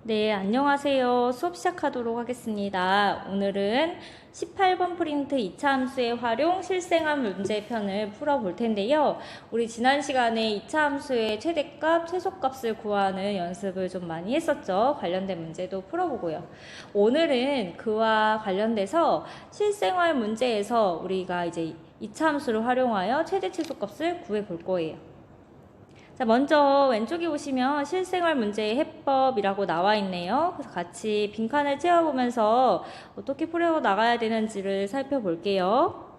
네, 안녕하세요. 수업 시작하도록 하겠습니다. 오늘은 18번 프린트 2차 함수의 활용 실생활 문제편을 풀어볼 텐데요. 우리 지난 시간에 2차 함수의 최대값, 최소값을 구하는 연습을 좀 많이 했었죠. 관련된 문제도 풀어보고요. 오늘은 그와 관련돼서 실생활 문제에서 우리가 이제 2차 함수를 활용하여 최대 최소값을 구해볼 거예요. 자, 먼저 왼쪽에 보시면 실생활 문제의 해법이라고 나와 있네요. 그래서 같이 빈칸을 채워보면서 어떻게 풀어 나가야 되는지를 살펴볼게요.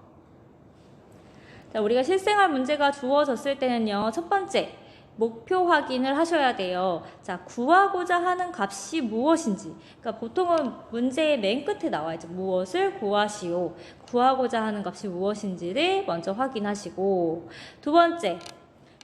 자, 우리가 실생활 문제가 주어졌을 때는요, 첫 번째, 목표 확인을 하셔야 돼요. 자, 구하고자 하는 값이 무엇인지. 그러니까 보통은 문제의 맨 끝에 나와 있죠. 무엇을 구하시오. 구하고자 하는 값이 무엇인지를 먼저 확인하시고, 두 번째,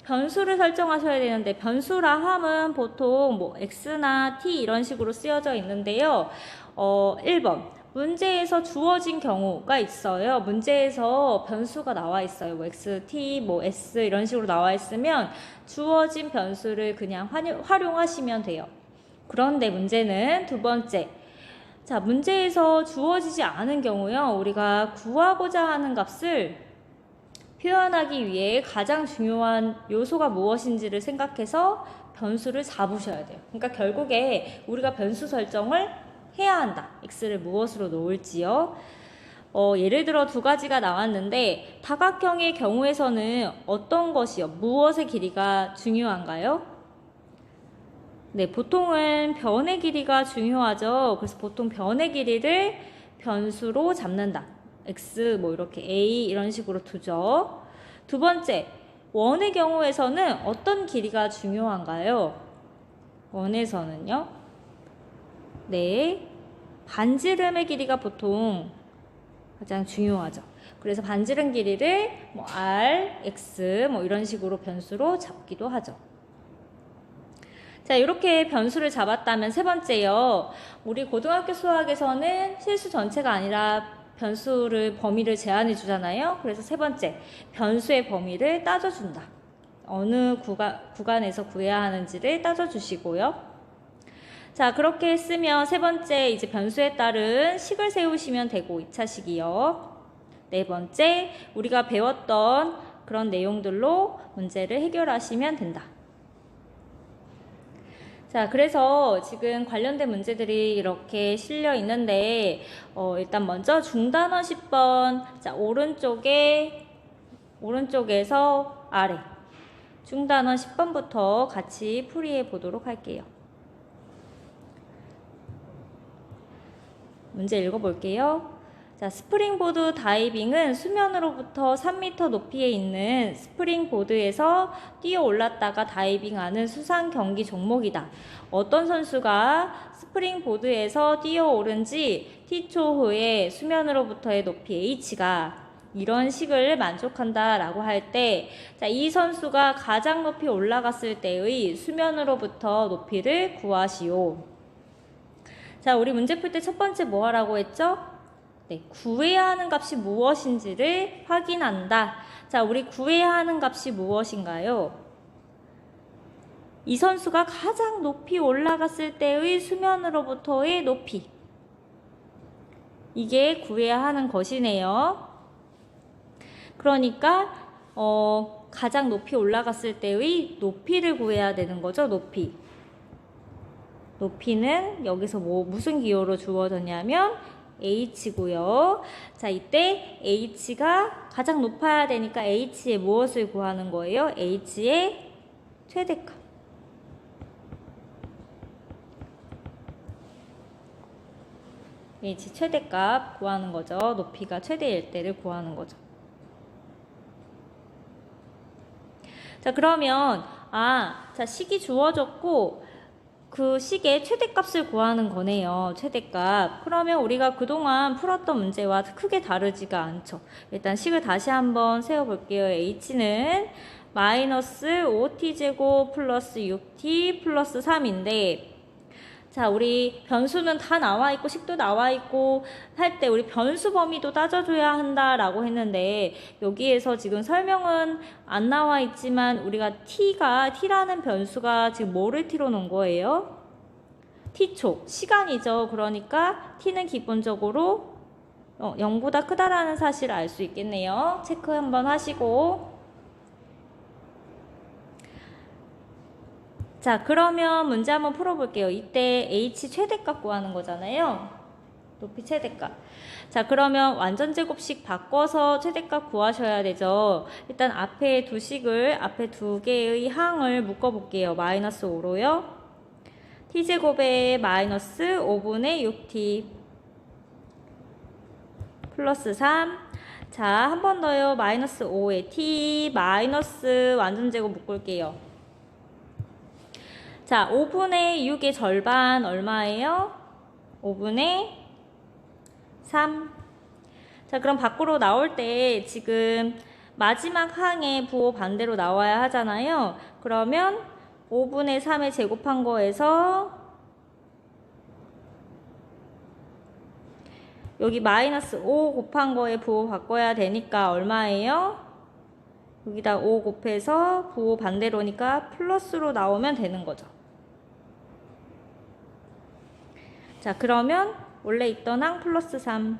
변수를 설정하셔야 되는데 변수라 함은 보통 뭐 x나 t 이런 식으로 쓰여져 있는데요. 1번 문제에서 주어진 경우가 있어요. 문제에서 변수가 나와 있어요. 뭐 x, t, 뭐 s 이런 식으로 나와 있으면 주어진 변수를 그냥 활용하시면 돼요. 그런데 문제는 두 번째, 자, 문제에서 주어지지 않은 경우요. 우리가 구하고자 하는 값을 표현하기 위해 가장 중요한 요소가 무엇인지를 생각해서 변수를 잡으셔야 돼요. 그러니까 결국에 우리가 변수 설정을 해야 한다. x를 무엇으로 놓을지요. 예를 들어 두 가지가 나왔는데 다각형의 경우에서는 어떤 것이요? 무엇의 길이가 중요한가요? 네, 보통은 변의 길이가 중요하죠. 그래서 보통 변의 길이를 변수로 잡는다. x 뭐 이렇게 a 이런 식으로 두죠. 두 번째, 원의 경우에서는 어떤 길이가 중요한가요? 원에서는요. 네, 반지름의 길이가 보통 가장 중요하죠. 그래서 반지름 길이를 뭐 r, x 뭐 이런 식으로 변수로 잡기도 하죠. 자, 이렇게 변수를 잡았다면 세 번째요. 우리 고등학교 수학에서는 실수 전체가 아니라 변수를 범위를 제한해 주잖아요. 그래서 세 번째, 변수의 범위를 따져준다. 어느 구간에서 구해야 하는지를 따져주시고요. 자, 그렇게 했으면 세 번째, 이제 변수에 따른 식을 세우시면 되고 2차 식이요. 네 번째, 우리가 배웠던 그런 내용들로 문제를 해결하시면 된다. 자, 그래서 지금 관련된 문제들이 이렇게 실려 있는데, 일단 먼저 중단원 10번, 자, 오른쪽에서 아래, 중단원 10번부터 같이 풀이해 보도록 할게요. 문제 읽어볼게요. 자, 스프링보드 다이빙은 수면으로부터 3m 높이에 있는 스프링보드에서 뛰어 올랐다가 다이빙하는 수상 경기 종목이다. 어떤 선수가 스프링보드에서 뛰어 오른 지 T초 후에 수면으로부터의 높이 H가 이런 식을 만족한다 라고 할 때, 자, 이 선수가 가장 높이 올라갔을 때의 수면으로부터 높이를 구하시오. 자, 우리 문제 풀 때 첫 번째 뭐 하라고 했죠? 네, 구해야 하는 값이 무엇인지를 확인한다. 자, 우리 구해야 하는 값이 무엇인가요? 이 선수가 가장 높이 올라갔을 때의 수면으로부터의 높이. 이게 구해야 하는 것이네요. 그러니까 가장 높이 올라갔을 때의 높이를 구해야 되는 거죠. 높이. 높이는 여기서 무슨 기호로 주어졌냐면 h고요. 자, 이때 h가 가장 높아야 되니까 h의 무엇을 구하는 거예요? h의 최대값. h 최대값 구하는 거죠. 높이가 최대일 때를 구하는 거죠. 자, 그러면 자, 식이 주어졌고 그 식의 최대값을 구하는 거네요. 최대값. 그러면 우리가 그동안 풀었던 문제와 크게 다르지가 않죠. 일단 식을 다시 한번 세워볼게요. h는 마이너스 5t제곱 플러스 6t 플러스 3인데 자, 우리 변수는 다 나와 있고 식도 나와 있고 할 때 우리 변수 범위도 따져줘야 한다라고 했는데 여기에서 지금 설명은 안 나와 있지만 우리가 t라는 변수가 지금 뭐를 t로 놓은 거예요? t초, 시간이죠. 그러니까 t는 기본적으로 0보다 크다라는 사실을 알 수 있겠네요. 체크 한번 하시고. 자, 그러면 문제 한번 풀어볼게요. 이때 h 최대값 구하는 거잖아요. 높이 최대값. 자, 그러면 완전제곱식 바꿔서 최대값 구하셔야 되죠. 일단 앞에 앞에 두 개의 항을 묶어볼게요. 마이너스 5로요. t제곱에 마이너스 5분의 6t 플러스 3. 자, 한 번 더요. 마이너스 5에 t 마이너스 완전제곱 묶을게요. 자, 5분의 6의 절반 얼마예요? 5분의 3. 자, 그럼 밖으로 나올 때 지금 마지막 항에 부호 반대로 나와야 하잖아요. 그러면 5분의 3에 제곱한 거에서 여기 마이너스 5 곱한 거에 부호 바꿔야 되니까 얼마예요? 여기다 5 곱해서 부호 반대로니까 플러스로 나오면 되는 거죠. 자, 그러면 원래 있던 항 플러스 3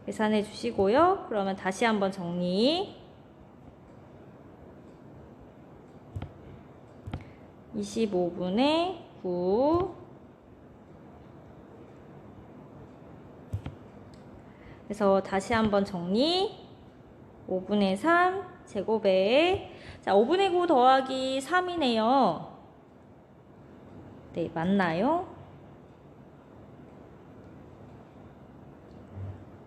계산해 주시고요. 그러면 다시 한번 정리. 25분의 9. 그래서 다시 한번 정리. 5분의 3 제곱에, 자, 5분의 9 더하기 3이네요. 네, 맞나요?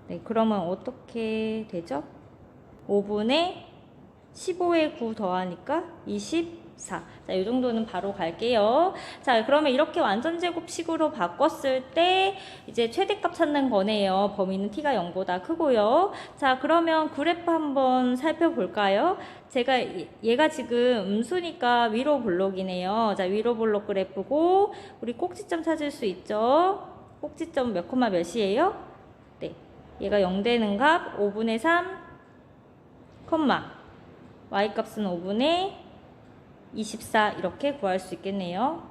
네, 그러면 어떻게 되죠? 5분의 15에 9 더하니까 24. 자, 이 정도는 바로 갈게요. 자, 그러면 이렇게 완전제곱식으로 바꿨을 때 이제 최대값 찾는 거네요. 범위는 t가 0보다 크고요. 자, 그러면 그래프 한번 살펴볼까요? 얘가 지금 음수니까 위로 블록이네요. 자, 위로 블록 그래프고, 우리 꼭지점 찾을 수 있죠? 꼭지점 몇 콤마 몇이에요? 네. 얘가 0 되는 값 5분의 3, y값은 5분의 24 이렇게 구할 수 있겠네요.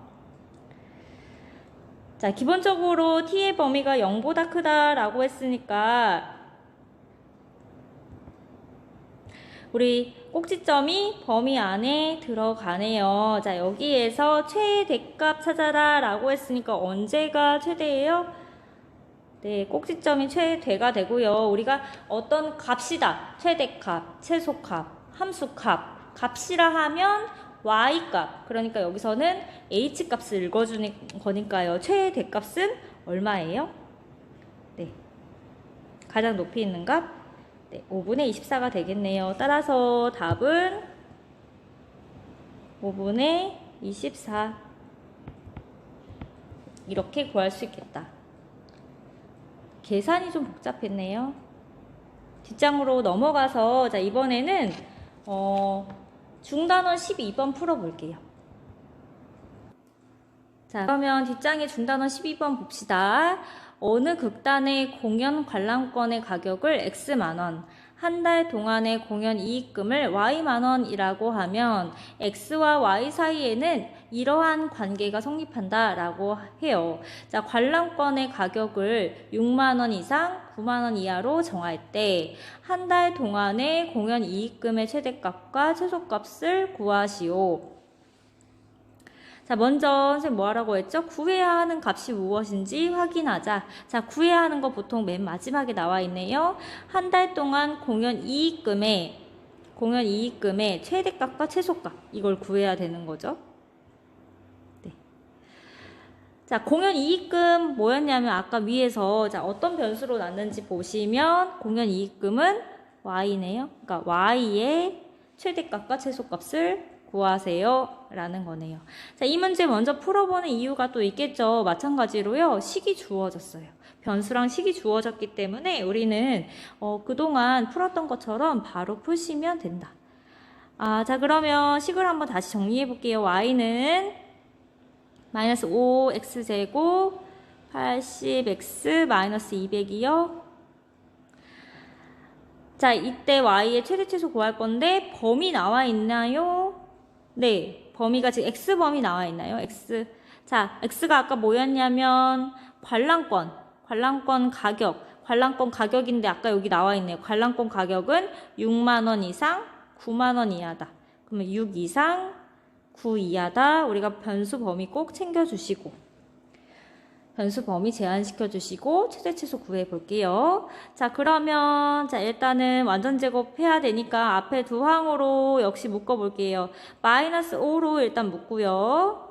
자, 기본적으로 t의 범위가 0보다 크다라고 했으니까 우리 꼭지점이 범위 안에 들어가네요. 자, 여기에서 최대값 찾아라 라고 했으니까 언제가 최대예요? 네, 꼭지점이 최대가 되고요. 우리가 어떤 값이다. 최대값, 최소값, 함수값, 값이라 하면 y값. 그러니까 여기서는 h값을 읽어주는 거니까요. 최대값은 얼마예요? 네, 가장 높이 있는 값? 네, 5분의 24가 되겠네요. 따라서 답은 5분의 24. 이렇게 구할 수 있겠다. 계산이 좀 복잡했네요. 뒷장으로 넘어가서, 자, 이번에는 중단원 12번 풀어볼게요. 자, 그러면 뒷장의 중단원 12번 봅시다. 어느 극단의 공연 관람권의 가격을 X만원, 한 달 동안의 공연 이익금을 Y만원이라고 하면 X와 Y 사이에는 이러한 관계가 성립한다 라고 해요. 자, 관람권의 가격을 6만원 이상 9만원 이하로 정할 때 한 달 동안의 공연 이익금의 최대값과 최소값을 구하시오. 자, 먼저 선생님 뭐 하라고 했죠? 구해야 하는 값이 무엇인지 확인하자. 자, 구해야 하는 거 보통 맨 마지막에 나와 있네요. 한 달 동안 공연 이익금의 최대값과 최소값, 이걸 구해야 되는 거죠. 네. 자, 공연 이익금 뭐였냐면 아까 위에서, 자, 어떤 변수로 났는지 보시면 공연 이익금은 y네요. 그러니까 y의 최대값과 최소값을 구하세요 라는 거네요. 자, 이 문제 먼저 풀어보는 이유가 또 있겠죠. 마찬가지로요, 식이 주어졌어요. 변수랑 식이 주어졌기 때문에 우리는 그동안 풀었던 것처럼 바로 푸시면 된다. 자, 그러면 식을 한번 다시 정리해 볼게요. y는 마이너스 5x제곱 80x 마이너스 200이요. 자, 이때 y의 최대 최소 구할 건데 범위 나와 있나요? 네, 범위가 지금 x범위 나와 있나요? x. 자, x가 아까 뭐였냐면 관람권 가격인데 아까 여기 나와 있네요. 관람권 가격은 6만 원 이상 9만 원 이하다. 그러면 6 이상 9 이하다. 우리가 변수 범위 꼭 챙겨주시고 변수 범위 제한시켜 주시고 최대 최소 구해 볼게요. 자, 그러면 자 일단은 완전 제곱해야 되니까 앞에 두 항으로 역시 묶어 볼게요. 마이너스 5로 일단 묶고요.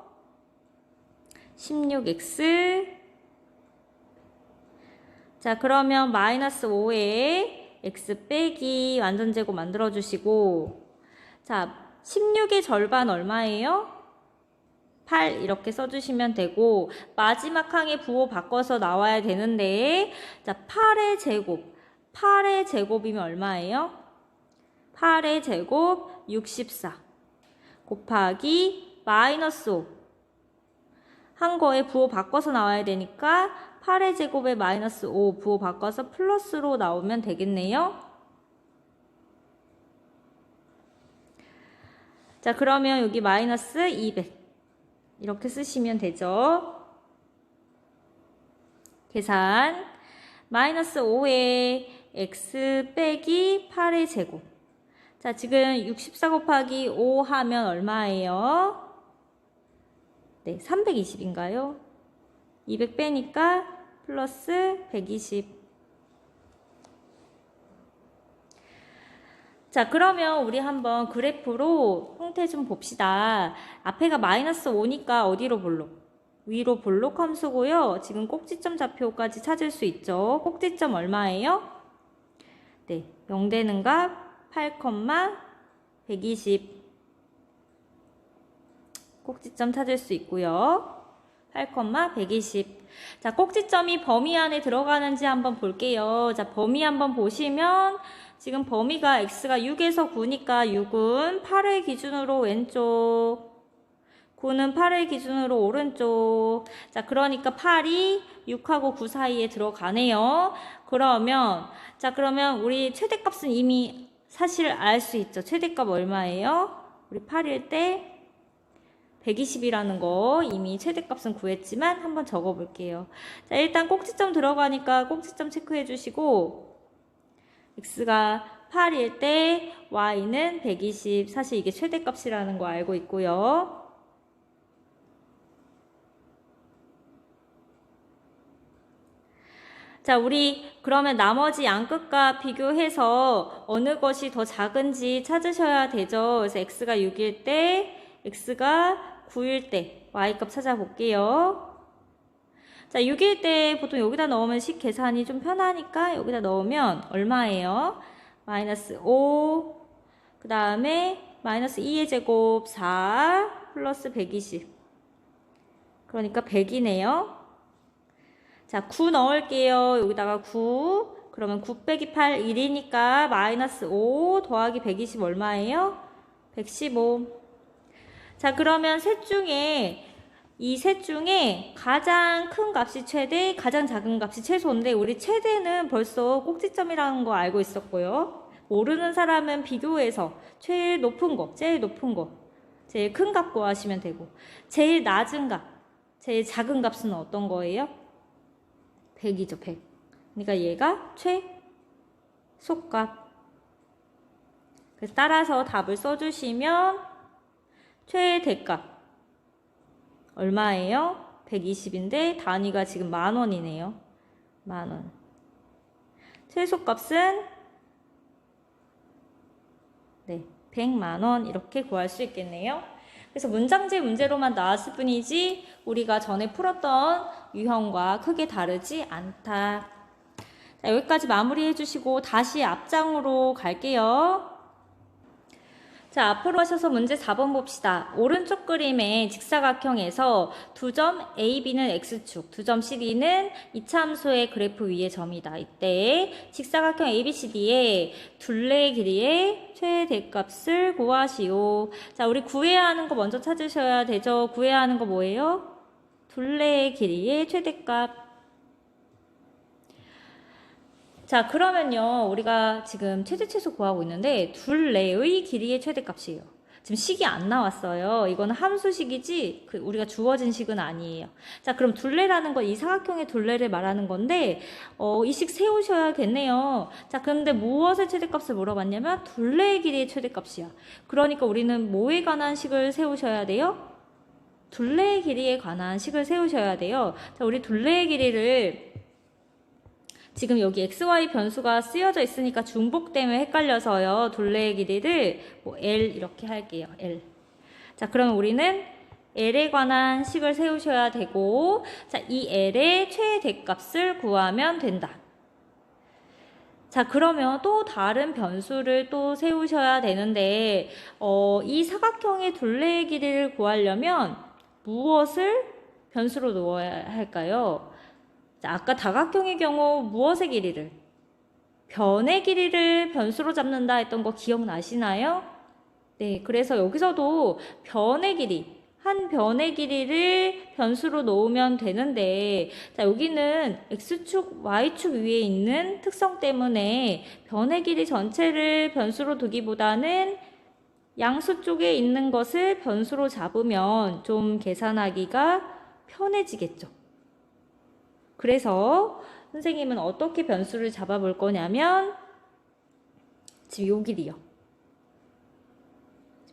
16x 자, 그러면 마이너스 5에 x 빼기 완전 제곱 만들어 주시고 자, 16의 절반 얼마예요? 8 이렇게 써주시면 되고 마지막 항에 부호 바꿔서 나와야 되는데 자 8의 제곱이면 얼마예요? 8의 제곱 64 곱하기 마이너스 5 한 거에 부호 바꿔서 나와야 되니까 8의 제곱에 마이너스 5 부호 바꿔서 플러스로 나오면 되겠네요. 자, 그러면 여기 마이너스 200 이렇게 쓰시면 되죠. 계산 마이너스 5에 x 빼기 8의 제곱 자, 지금 64 곱하기 5 하면 얼마예요? 네, 320인가요? 200 빼니까 플러스 120 자, 그러면 우리 한번 그래프로 형태 좀 봅시다. 앞에가 마이너스 5니까 어디로 볼록? 위로 볼록 함수고요. 지금 꼭지점 좌표까지 찾을 수 있죠. 꼭지점 얼마예요? 네, 0 되는 값 8,120 꼭지점 찾을 수 있고요. 8,120 자, 꼭지점이 범위 안에 들어가는지 한번 볼게요. 자, 범위 한번 보시면 지금 범위가 x가 6에서 9니까 6은 8의 기준으로 왼쪽 9는 8의 기준으로 오른쪽 자, 그러니까 8이 6하고 9 사이에 들어가네요. 그러면 우리 최대값은 이미 사실 알 수 있죠. 최대값 얼마예요? 우리 8일 때 120이라는 거 이미 최대값은 구했지만 한번 적어 볼게요. 자, 일단 꼭지점 들어가니까 꼭지점 체크해 주시고 x가 8일 때 y는 120 사실 이게 최대값이라는 거 알고 있고요. 자, 우리 그러면 나머지 양끝과 비교해서 어느 것이 더 작은지 찾으셔야 되죠. 그래서 x가 6일 때 x가 9일 때 y값 찾아볼게요. 자, 6일 때 보통 여기다 넣으면 식 계산이 좀 편하니까 여기다 넣으면 얼마예요? 마이너스 5, 그 다음에 마이너스 2의 제곱 4 플러스 120. 그러니까 100이네요. 자, 9 넣을게요. 여기다가 9. 그러면 9 빼기 8, 1이니까 마이너스 5 더하기 120 얼마예요? 115. 자, 그러면 이 셋 중에 가장 큰 값이 최대, 가장 작은 값이 최소인데 우리 최대는 벌써 꼭지점이라는 거 알고 있었고요. 모르는 사람은 비교해서 제일 높은 거, 제일 큰 값 구하시면 되고 제일 낮은 값, 제일 작은 값은 어떤 거예요? 100이죠, 100. 그러니까 얘가 최소값. 그래서 따라서 답을 써주시면 최대값 얼마예요? 120인데 단위가 지금 10,000원이네요. 10,000원. 최소값은 네, 100만원 이렇게 구할 수 있겠네요. 그래서 문장제 문제로만 나왔을 뿐이지 우리가 전에 풀었던 유형과 크게 다르지 않다. 자, 여기까지 마무리해 주시고 다시 앞장으로 갈게요. 자, 앞으로 하셔서 문제 4번 봅시다. 오른쪽 그림의 직사각형에서 두 점 A, B는 X축, 두 점 CD는 이차함수의 그래프 위의 점이다. 이때 직사각형 ABCD의 둘레의 길이의 최대값을 구하시오. 자, 우리 구해야 하는 거 먼저 찾으셔야 되죠. 구해야 하는 거 뭐예요? 둘레의 길이의 최대값. 자, 그러면요, 우리가 지금 최대 최소 구하고 있는데 둘레의 길이의 최대값이에요. 지금 식이 안 나왔어요. 이거는 함수식이지 우리가 주어진 식은 아니에요. 자, 그럼 둘레라는 건 이 사각형의 둘레를 말하는 건데 이 식 세우셔야겠네요. 자, 그런데 무엇의 최대값을 물어봤냐면 둘레의 길이의 최대값이야. 그러니까 우리는 뭐에 관한 식을 세우셔야 돼요? 둘레의 길이에 관한 식을 세우셔야 돼요. 자, 우리 둘레의 길이를 지금 여기 xy 변수가 쓰여져 있으니까 중복 때문에 헷갈려서요. 둘레의 길이를 뭐 L 이렇게 할게요. L. 자, 그럼 우리는 L에 관한 식을 세우셔야 되고, 자, 이 L의 최대값을 구하면 된다. 자, 그러면 또 다른 변수를 또 세우셔야 되는데, 이 사각형의 둘레의 길이를 구하려면 무엇을 변수로 놓아야 할까요? 자, 아까 다각형의 경우 무엇의 길이를? 변의 길이를 변수로 잡는다 했던 거 기억나시나요? 네, 그래서 여기서도 변의 길이, 한 변의 길이를 변수로 놓으면 되는데, 자, 여기는 x축, y축 위에 있는 특성 때문에 변의 길이 전체를 변수로 두기보다는 양수 쪽에 있는 것을 변수로 잡으면 좀 계산하기가 편해지겠죠. 그래서 선생님은 어떻게 변수를 잡아볼 거냐면 지금 요 길이요.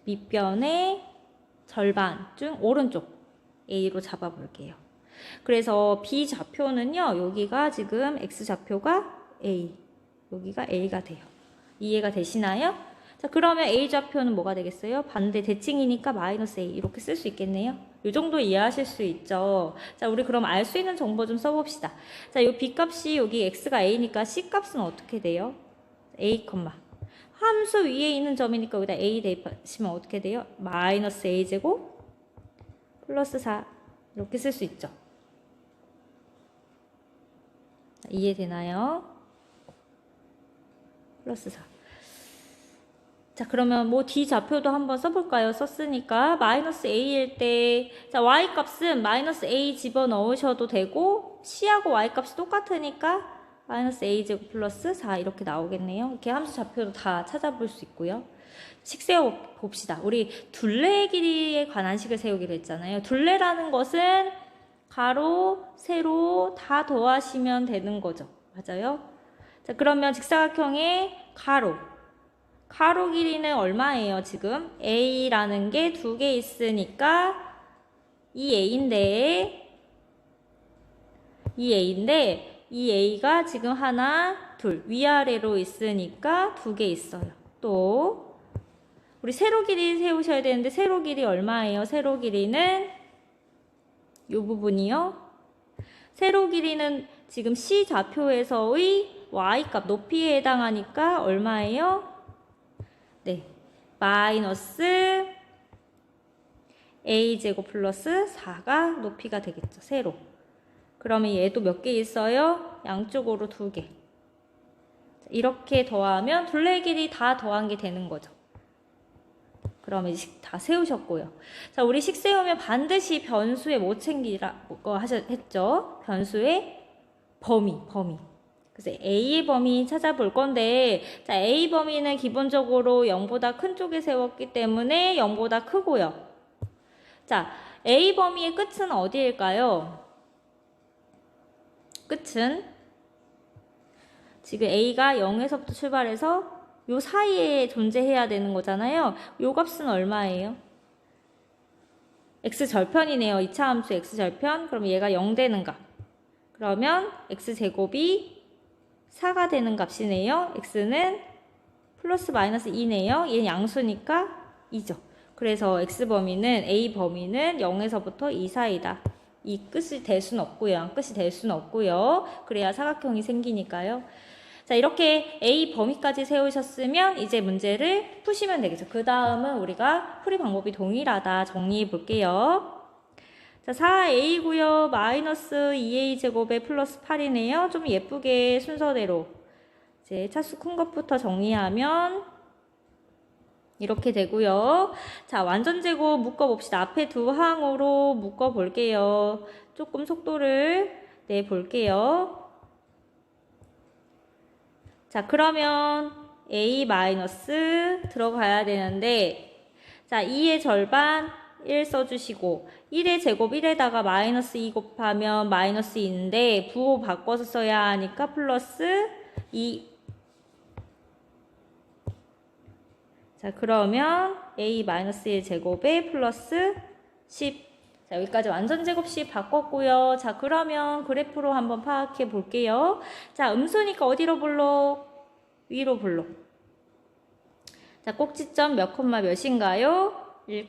밑변의 절반쯤 오른쪽 A로 잡아볼게요. 그래서 B 좌표는요. 여기가 지금 X 좌표가 A, 여기가 A가 돼요. 이해가 되시나요? 자, 그러면 A 좌표는 뭐가 되겠어요? 반대 대칭이니까 마이너스 A 이렇게 쓸 수 있겠네요. 이 정도 이해하실 수 있죠. 자, 우리 그럼 알 수 있는 정보 좀 써봅시다. 자, 이 B 값이 여기 X가 A니까 C 값은 어떻게 돼요? A, 함수 위에 있는 점이니까 여기다 A 대입하시면 어떻게 돼요? 마이너스 A 제곱 플러스 4 이렇게 쓸 수 있죠. 이해되나요? 플러스 4. 자, 그러면 뭐 D 좌표도 한번 써볼까요? 썼으니까 마이너스 A일 때, 자, Y 값은 마이너스 A 집어넣으셔도 되고 C하고 Y 값이 똑같으니까 마이너스 A 제곱 플러스 4 이렇게 나오겠네요. 이렇게 함수 좌표도 다 찾아볼 수 있고요. 식 세워 봅시다. 우리 둘레의 길이에 관한 식을 세우기로 했잖아요. 둘레라는 것은 가로, 세로 다 더하시면 되는 거죠. 맞아요? 자, 그러면 직사각형의 가로 길이는 얼마예요, 지금? A라는 게 두 개 있으니까 이 A인데 이 A가 지금 하나, 둘 위아래로 있으니까 두 개 있어요. 또 우리 세로 길이 세우셔야 되는데 세로 길이 얼마예요? 세로 길이는 이 부분이요. 세로 길이는 지금 C 좌표에서의 Y값 높이에 해당하니까 얼마예요? 네, 마이너스 A제곱 플러스 4가 높이가 되겠죠. 세로. 그러면 얘도 몇 개 있어요? 양쪽으로 2개. 이렇게 더하면 둘레 길이 다 더한 게 되는 거죠. 그러면 식 다 세우셨고요. 자, 우리 식 세우면 반드시 변수에 뭐 챙기라고 했죠? 변수의 범위. 그래서 A의 범위 찾아볼 건데, 자, A 범위는 기본적으로 0보다 큰 쪽에 세웠기 때문에 0보다 크고요. 자, A 범위의 끝은 어디일까요? 끝은 지금 A가 0에서부터 출발해서 요 사이에 존재해야 되는 거잖아요. 요 값은 얼마예요? x절편이네요. 2차 함수 x절편. 그럼 얘가 0 되는 값. 그러면 x제곱이 4가 되는 값이네요. x는 플러스 마이너스 2네요. 얘는 양수니까 2죠. 그래서 x범위는 A범위는 0에서부터 2 사이다. 이 끝이 될 수는 없고요. 양 끝이 될 수는 없고요. 그래야 사각형이 생기니까요. 자, 이렇게 A 범위까지 세우셨으면 이제 문제를 푸시면 되겠죠. 그 다음은 우리가 풀이 방법이 동일하다 정리해 볼게요. 자, 4A고요. 마이너스 2A 제곱에 플러스 8이네요. 좀 예쁘게 순서대로 이제 차수 큰 것부터 정리하면 이렇게 되고요. 자, 완전제곱 묶어봅시다. 앞에 두 항으로 묶어볼게요. 조금 속도를 내볼게요. 자, 그러면 A 마이너스 들어가야 되는데, 자, 2의 절반 1 써주시고 1의 제곱 1에다가 마이너스 2 곱하면 마이너스 2인데 부호 바꿔서 써야 하니까 플러스 2. 자, 그러면 a-1 제곱에 플러스 10. 자, 여기까지 완전 제곱식 바꿨고요. 자, 그러면 그래프로 한번 파악해 볼게요. 자, 음수니까 어디로 불러? 위로 불러. 자, 꼭지점 몇 콤마 몇인가요? 1,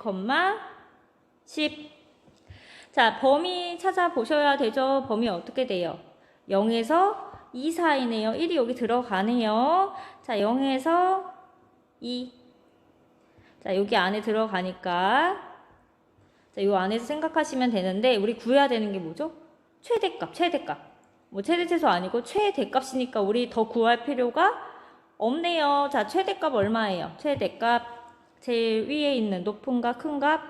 10. 자, 범위 찾아보셔야 되죠. 범위 어떻게 돼요? 0에서 2 사이네요. 1이 여기 들어가네요. 자, 0에서 2. 자, 여기 안에 들어가니까 자, 이 안에서 생각하시면 되는데 우리 구해야 되는 게 뭐죠? 최대값. 뭐 최대 최소 아니고 최대값이니까 우리 더 구할 필요가 없네요. 자, 최대값 얼마예요? 최대값 제일 위에 있는 높은 값, 큰 값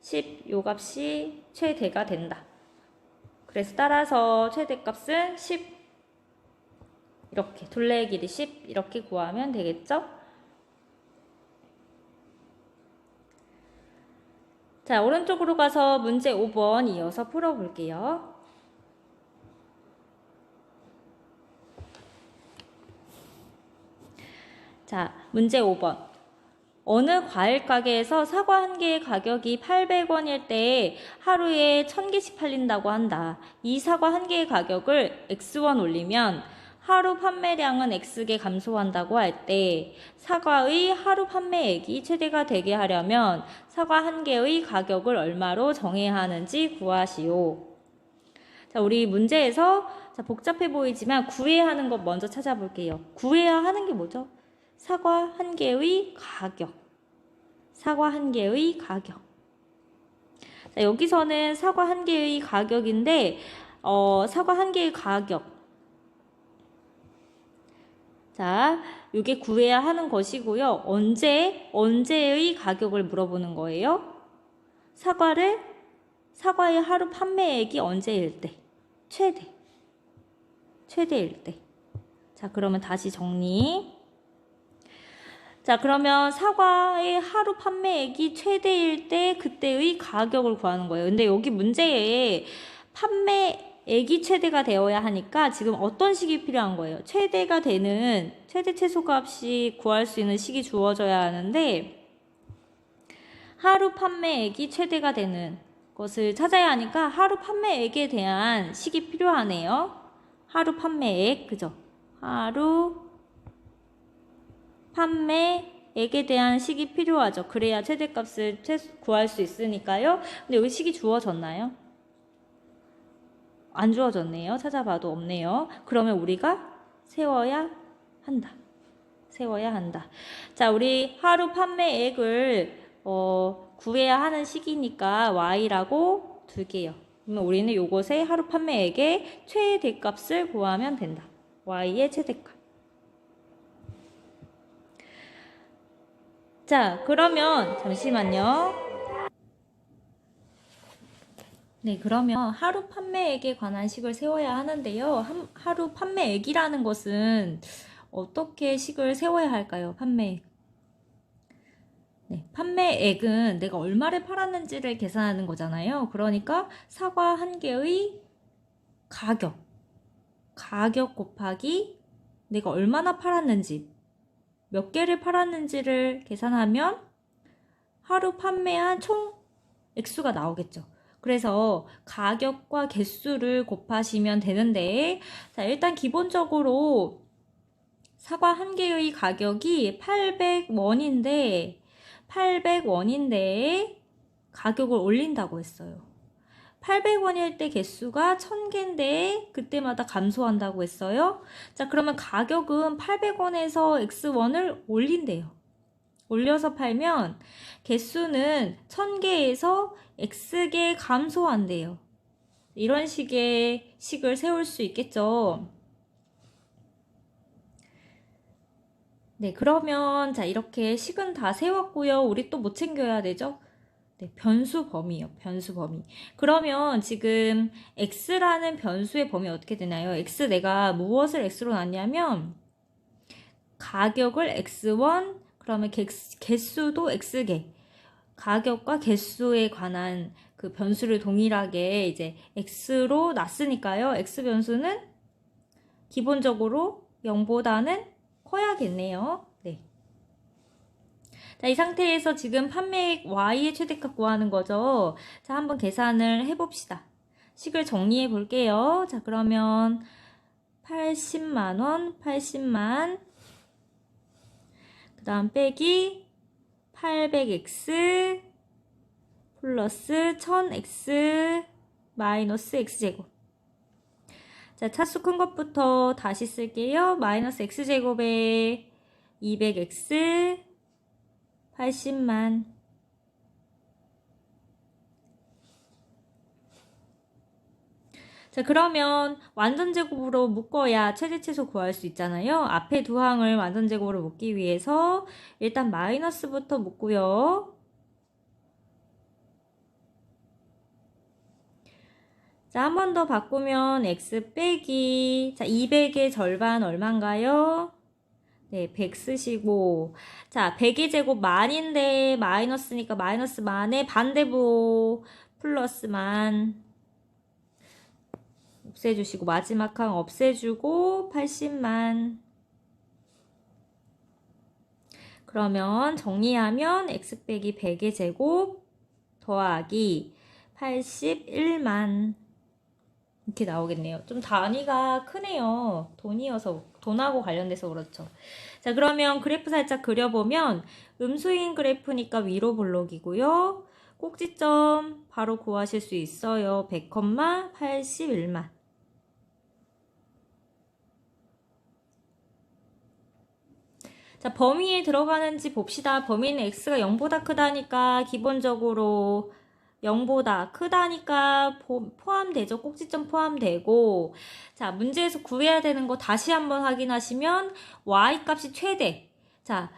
10. 요 값이 최대가 된다. 그래서 따라서 최대값은 10. 이렇게 둘레의 길이 10 이렇게 구하면 되겠죠? 자, 오른쪽으로 가서 문제 5번 이어서 풀어볼게요. 자, 문제 5번. 어느 과일 가게에서 사과 한 개의 가격이 800원일 때 하루에 1000개씩 팔린다고 한다. 이 사과 한 개의 가격을 X1 올리면 하루 판매량은 X개 감소한다고 할 때 사과의 하루 판매액이 최대가 되게 하려면 사과 한 개의 가격을 얼마로 정해야 하는지 구하시오. 자, 우리 문제에서 자, 복잡해 보이지만 구해야 하는 것 먼저 찾아볼게요. 구해야 하는 게 뭐죠? 사과 한 개의 가격. 사과 한 개의 가격. 자, 여기서는 사과 한 개의 가격인데 사과 한 개의 가격. 자, 이게 구해야 하는 것이고요. 언제의 가격을 물어보는 거예요? 사과의 하루 판매액이 언제일 때? 최대일 때. 자, 그러면 다시 정리. 자, 그러면 사과의 하루 판매액이 최대일 때 그때의 가격을 구하는 거예요. 근데 여기 문제에 판매액이 최대가 되어야 하니까 지금 어떤 식이 필요한 거예요? 최대가 되는 최대 최소값이 구할 수 있는 식이 주어져야 하는데 하루 판매액이 최대가 되는 것을 찾아야 하니까 하루 판매액에 대한 식이 필요하네요. 하루 판매액, 그죠? 하루 판매액에 대한 식이 필요하죠. 그래야 최대값을 구할 수 있으니까요. 근데 여기 식이 주어졌나요? 안 주어졌네요. 찾아봐도 없네요. 그러면 우리가 세워야 한다. 자, 우리 하루 판매액을 구해야 하는 식이니까 y라고 둘게요. 그러면 우리는 요것의 하루 판매액의 최대값을 구하면 된다. y의 최대값. 자, 그러면 잠시만요. 네, 그러면 하루 판매액에 관한 식을 세워야 하는데요. 하루 판매액이라는 것은 어떻게 식을 세워야 할까요? 판매액. 네, 판매액은 내가 얼마를 팔았는지를 계산하는 거잖아요. 그러니까 사과 한 개의 가격 곱하기 내가 얼마나 팔았는지, 몇 개를 팔았는지를 계산하면 하루 판매한 총 액수가 나오겠죠. 그래서 가격과 개수를 곱하시면 되는데, 자, 일단 기본적으로 사과 한 개의 가격이 800원인데 가격을 올린다고 했어요. 800원일 때 개수가 1000개인데 그때마다 감소한다고 했어요. 자, 그러면 가격은 800원에서 X1을 올린대요. 올려서 팔면 개수는 1000개에서 X개 감소한대요. 이런 식의 식을 세울 수 있겠죠. 네, 그러면 자, 이렇게 식은 다 세웠고요. 우리 또 뭐 챙겨야 되죠? 네, 변수 범위요. 변수 범위. 그러면 지금 x라는 변수의 범위 어떻게 되나요? x 내가 무엇을 x로 놨냐면 가격을 x1, 그러면 개수도 x개. 가격과 개수에 관한 그 변수를 동일하게 이제 x로 놨으니까요. x 변수는 기본적으로 0보다는 커야겠네요. 네. 자, 이 상태에서 지금 판매액 Y의 최대값 구하는 거죠. 자, 한번 계산을 해봅시다. 식을 정리해 볼게요. 자, 그러면 80만원, 80만, 그 다음 빼기 800x 플러스 1000x 마이너스 x제곱. 자, 차수 큰 것부터 다시 쓸게요. 마이너스 x제곱에 200x 80만. 자, 그러면 완전제곱으로 묶어야 최대최소 구할 수 있잖아요. 앞에 두 항을 완전제곱으로 묶기 위해서 일단 마이너스부터 묶고요. 자, 한 번 더 바꾸면 x 빼기, 자, 200의 절반 얼마인가요? 네, 100 쓰시고, 자, 100의 제곱 만인데 마이너스니까 마이너스 만의 반대부 플러스 만 없애주시고, 마지막 항 없애주고 80만. 그러면 정리하면 x 빼기 100의 제곱 더하기 81만 이렇게 나오겠네요. 좀 단위가 크네요. 돈이어서, 돈하고 관련돼서 그렇죠. 자, 그러면 그래프 살짝 그려보면 음수인 그래프니까 위로 볼록이고요. 꼭지점 바로 구하실 수 있어요. 100,81만. 자, 범위에 들어가는지 봅시다. 범위는 x가 0보다 크다니까 기본적으로 0보다 크다니까 포함되죠. 꼭지점 포함되고. 자, 문제에서 구해야 되는 거 다시 한번 확인하시면 y 값이 최대. 자,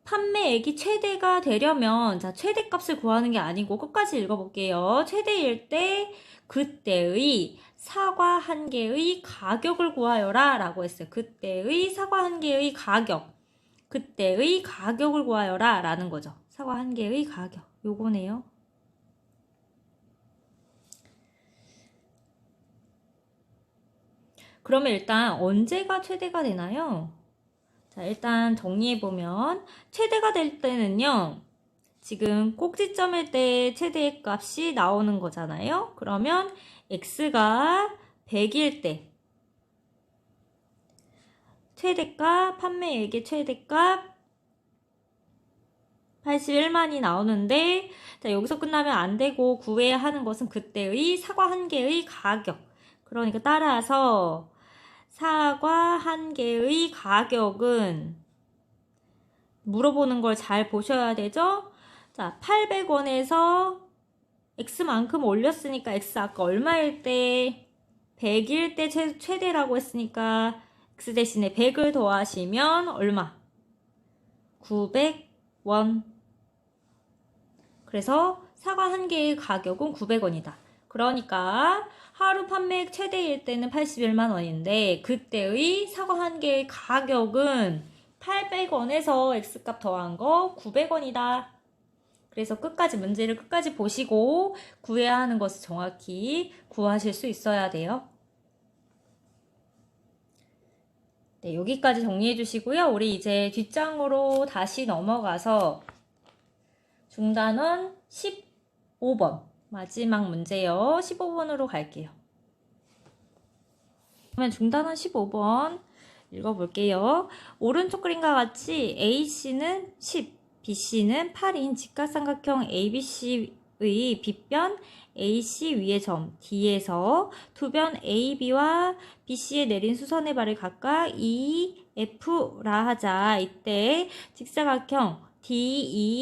판매액이 최대가 되려면, 자, 최대값을 구하는 게 아니고 끝까지 읽어볼게요. 최대일 때 그때의 사과 한 개의 가격을 구하여라 라고 했어요. 그때의 사과 한 개의 가격. 그때의 가격을 구하여라 라는 거죠. 사과 한 개의 가격. 요거네요. 그러면 일단 언제가 최대가 되나요? 자, 일단 정리해보면 최대가 될 때는요. 지금 꼭지점일 때 최대의 값이 나오는 거잖아요. 그러면 x가 100일 때 최대값, 판매액의 최대값 81만이 나오는데, 자, 여기서 끝나면 안 되고 구해야 하는 것은 그때의 사과 한 개의 가격. 그러니까 따라서 사과 한 개의 가격은 물어보는 걸 잘 보셔야 되죠? 자, 800원에서 x만큼 올렸으니까 x 아까 얼마일 때 100일 때 최대라고 했으니까 x 대신에 100을 더하시면 얼마? 900원. 그래서 사과 한 개의 가격은 900원이다. 그러니까 하루 판매액 최대일 때는 81만 원인데 그때의 사과 한 개의 가격은 800원에서 x값 더한 거 900원이다. 그래서 문제를 끝까지 보시고 구해야 하는 것을 정확히 구하실 수 있어야 돼요. 네, 여기까지 정리해 주시고요. 우리 이제 뒷장으로 다시 넘어가서 중단원 15번 마지막 문제요. 15번으로 갈게요. 그러면 중단원 15번 읽어볼게요. 오른쪽 그림과 같이 AC는 10, BC는 8인 직각삼각형 ABC의 빗변 AC 위의 점 D에서 두 변 AB와 BC에 내린 수선의 발을 각각 EF라 하자. 이때 직사각형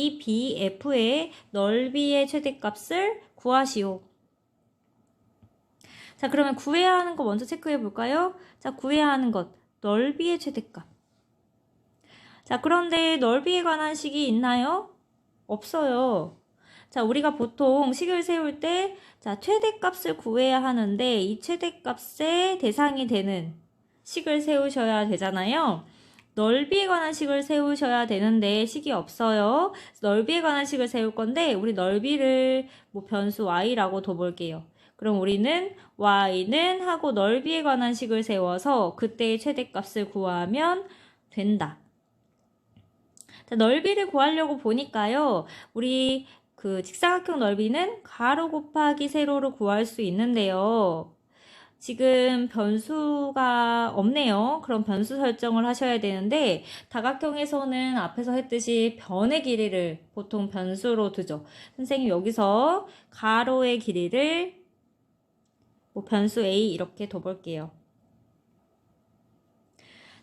DEBF의 넓이의 최대값을 구하시오. 자, 그러면 구해야 하는 거 먼저 체크해 볼까요? 자, 구해야 하는 것 넓이의 최대값. 자, 그런데 넓이에 관한 식이 있나요? 없어요. 자, 우리가 보통 식을 세울 때, 자, 최대값을 구해야 하는데, 이 최대값의 대상이 되는 식을 세우셔야 되잖아요. 넓이에 관한 식을 세우셔야 되는데 식이 없어요. 넓이에 관한 식을 세울 건데 우리 넓이를 뭐 변수 y라고 둬볼게요. 그럼 우리는 y는 하고 넓이에 관한 식을 세워서 그때의 최대값을 구하면 된다. 자, 넓이를 구하려고 보니까요. 우리 그 직사각형 넓이는 가로 곱하기 세로로 구할 수 있는데요. 지금 변수가 없네요. 그럼 변수 설정을 하셔야 되는데 다각형에서는 앞에서 했듯이 변의 길이를 보통 변수로 두죠. 선생님 여기서 가로의 길이를 뭐 변수 a 이렇게 둬볼게요.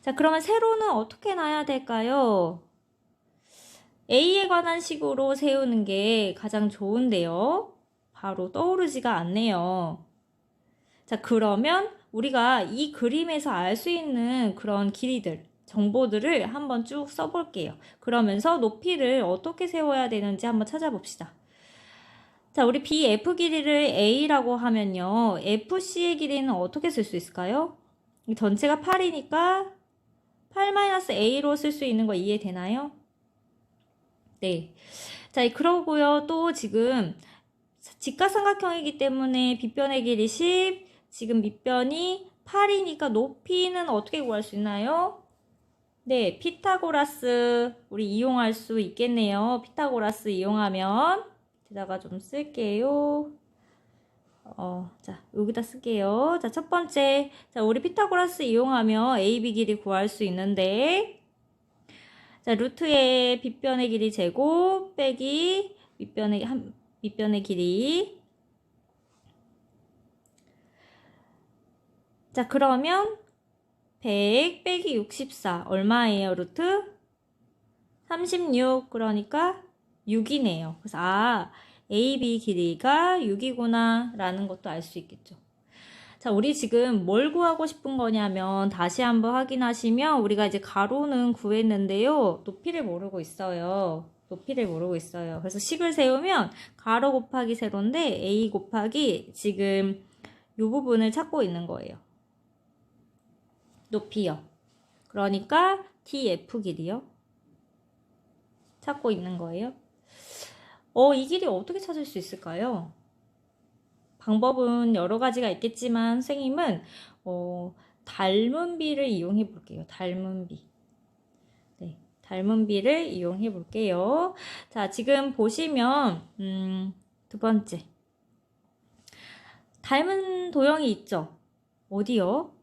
자, 그러면 세로는 어떻게 놔야 될까요? a에 관한 식으로 세우는 게 가장 좋은데요. 바로 떠오르지가 않네요. 자, 그러면 우리가 이 그림에서 알 수 있는 그런 길이들, 정보들을 한번 쭉 써볼게요. 그러면서 높이를 어떻게 세워야 되는지 한번 찾아봅시다. 자, 우리 BF 길이를 A라고 하면요. FC의 길이는 어떻게 쓸 수 있을까요? 이 전체가 8이니까 8-A로 쓸 수 있는 거 이해되나요? 네. 자, 그러고요. 또 지금 직각삼각형이기 때문에 빗변의 길이 10, 지금 밑변이 8이니까 높이는 어떻게 구할 수 있나요? 네, 피타고라스 우리 이용할 수 있겠네요. 피타고라스 이용하면 게다가 좀 쓸게요. 자, 여기다 쓸게요. 자, 첫 번째. 자, 우리 피타고라스 이용하면 AB 길이 구할 수 있는데 자, 루트의 빗변의 길이 제곱 빼기 밑변의 길이. 자, 그러면 100 빼기 64 얼마예요, 루트? 36. 그러니까 6이네요. 그래서 AB 길이가 6이구나 라는 것도 알 수 있겠죠. 자, 우리 지금 뭘 구하고 싶은 거냐면 다시 한번 확인하시면 우리가 이제 가로는 구했는데요. 높이를 모르고 있어요. 높이를 모르고 있어요. 그래서 식을 세우면 가로 곱하기 세로인데 A 곱하기 지금 이 부분을 찾고 있는 거예요. 높이요. 그러니까 DF 길이요. 찾고 있는 거예요. 이 길이 어떻게 찾을 수 있을까요? 방법은 여러 가지가 있겠지만 선생님은 닮은 비를 이용해 볼게요. 닮은 비. 네, 닮은 비를 이용해 볼게요. 자, 지금 보시면 두 번째. 닮은 도형이 있죠? 어디요?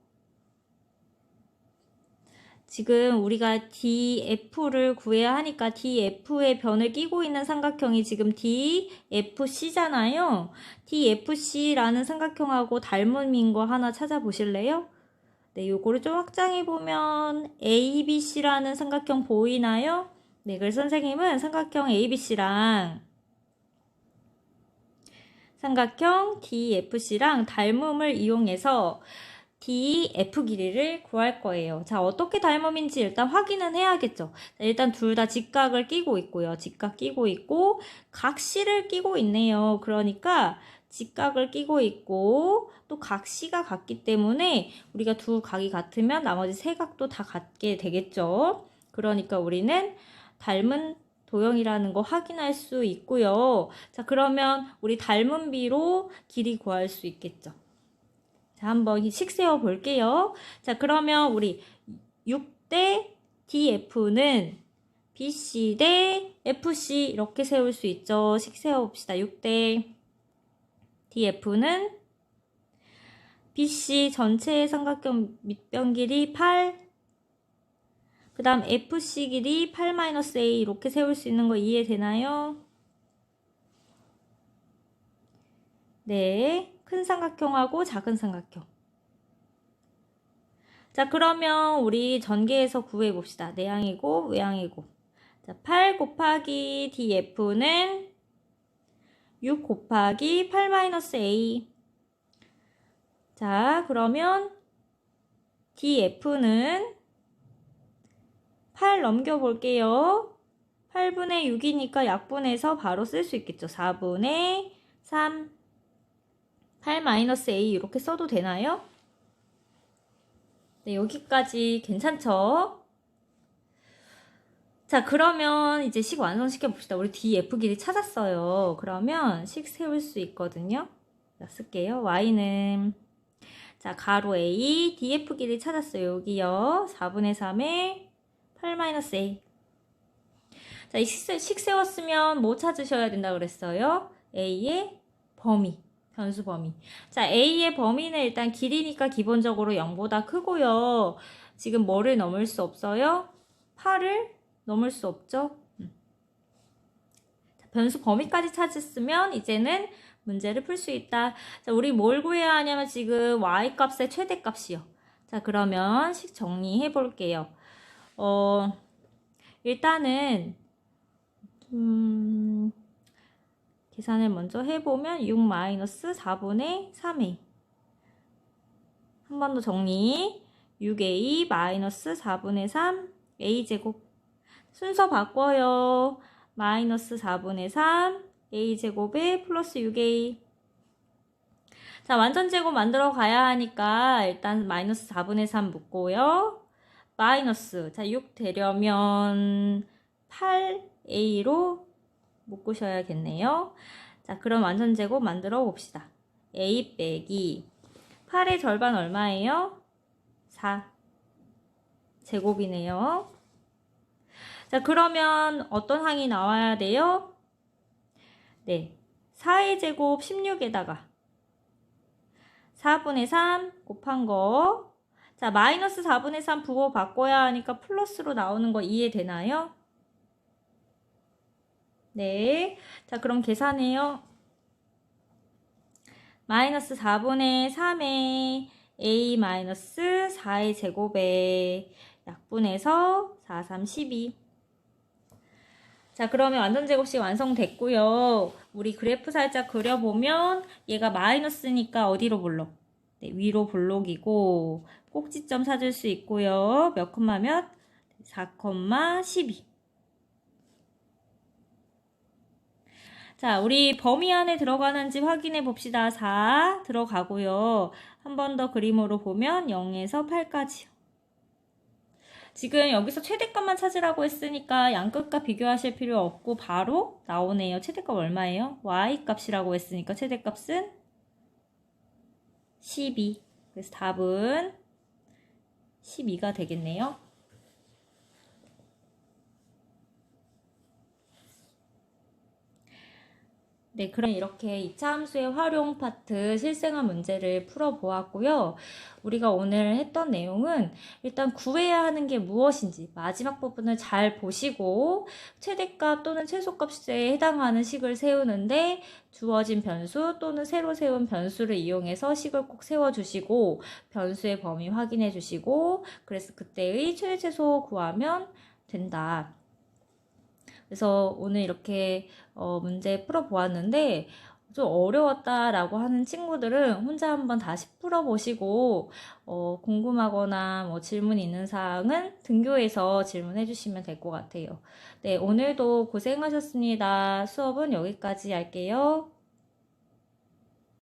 지금 우리가 DF를 구해야 하니까 DF의 변을 끼고 있는 삼각형이 지금 DFC잖아요. DFC라는 삼각형하고 닮음인 거 하나 찾아보실래요? 네, 요거를 좀 확장해보면 ABC라는 삼각형 보이나요? 네, 그래서 선생님은 삼각형 ABC랑 삼각형 DFC랑 닮음을 이용해서 DF 길이를 구할 거예요. 자, 어떻게 닮음인지 일단 확인은 해야겠죠. 자, 일단 둘 다 직각을 끼고 있고요. 직각 끼고 있고 각시를 끼고 있네요. 그러니까 직각을 끼고 있고 또 각시가 같기 때문에 우리가 두 각이 같으면 나머지 세 각도 다 같게 되겠죠. 그러니까 우리는 닮은 도형이라는 거 확인할 수 있고요. 자, 그러면 우리 닮은 비로 길이 구할 수 있겠죠. 자, 한번 식 세워 볼게요. 자, 그러면 우리 6대 DF는 BC 대 FC 이렇게 세울 수 있죠. 식 세워 봅시다. 6대 DF는 BC 전체의 삼각형 밑변 길이 8, 그 다음 FC 길이 8-A 이렇게 세울 수 있는 거 이해되나요? 네, 큰 삼각형하고 작은 삼각형. 자, 그러면 우리 전개해서 구해봅시다. 내항이고 외항이고. 자, 8 곱하기 DF는 6 곱하기 8-A. 자, 그러면 DF는 8 넘겨볼게요. 8분의 6이니까 약분해서 바로 쓸 수 있겠죠. 4분의 3 8-A 이렇게 써도 되나요? 네, 여기까지 괜찮죠? 자, 그러면 이제 식 완성시켜 봅시다. 우리 DF 길이 찾았어요. 그러면 식 세울 수 있거든요. 자, 쓸게요. Y는 자, 가로 A, DF 길이 찾았어요. 여기요. 4분의 3에 8-A. 자, 이 식 세웠으면 뭐 찾으셔야 된다 그랬어요? A의 범위, 변수 범위. 자, A의 범위는 일단 길이니까 기본적으로 0보다 크고요. 지금 뭐를 넘을 수 없어요? 8을 넘을 수 없죠? 자, 변수 범위까지 찾았으면 이제는 문제를 풀 수 있다. 자, 우리 뭘 구해야 하냐면 지금 Y값의 최대값이요. 자, 그러면 식 정리해 볼게요. 일단은 계산을 먼저 해보면 6-4분의 3a. 한 번 더 정리. 6a 4분의 3 a제곱. 순서 바꿔요. -4분의 3 a제곱에 플러스 6a. 자, 완전제곱 만들어 가야 하니까 일단 -4분의 3 묶고요. 마이너스. 자, 6 되려면 8a로 묶으셔야겠네요. 자, 그럼 완전제곱 만들어 봅시다. a 빼기 8의 절반 얼마예요? 4 제곱이네요. 자, 그러면 어떤 항이 나와야 돼요? 네, 4의 제곱 16에다가 4분의 3 곱한 거. 자, 마이너스 4분의 3 부호 바꿔야 하니까 플러스로 나오는 거 이해되나요? 네. 자, 그럼 계산해요. 마이너스 4분의 3에 a 마이너스 4의 제곱에 약분해서 4, 3, 12. 자, 그러면 완전제곱식 완성됐고요. 우리 그래프 살짝 그려보면 얘가 마이너스니까 어디로 볼록? 네, 위로 볼록이고 꼭지점 찾을 수 있고요. 몇 콤마 몇? 4,12. 자, 우리 범위 안에 들어가는지 확인해 봅시다. 4 들어가고요. 한 번 더 그림으로 보면 0에서 8까지요. 지금 여기서 최대값만 찾으라고 했으니까 양끝과 비교하실 필요 없고 바로 나오네요. 최대값 얼마예요? Y값이라고 했으니까 최대값은 12. 그래서 답은 12가 되겠네요. 네, 그럼 이렇게 2차 함수의 활용 파트 실생활 문제를 풀어보았고요. 우리가 오늘 했던 내용은 일단 구해야 하는 게 무엇인지 마지막 부분을 잘 보시고 최대값 또는 최소값에 해당하는 식을 세우는데 주어진 변수 또는 새로 세운 변수를 이용해서 식을 꼭 세워주시고 변수의 범위 확인해 주시고 그래서 그때의 최대 최소 구하면 된다. 그래서 오늘 이렇게 문제 풀어보았는데 좀 어려웠다라고 하는 친구들은 혼자 한번 다시 풀어보시고 궁금하거나 뭐 질문 있는 사항은 등교에서 질문해 주시면 될 것 같아요. 네, 오늘도 고생하셨습니다. 수업은 여기까지 할게요.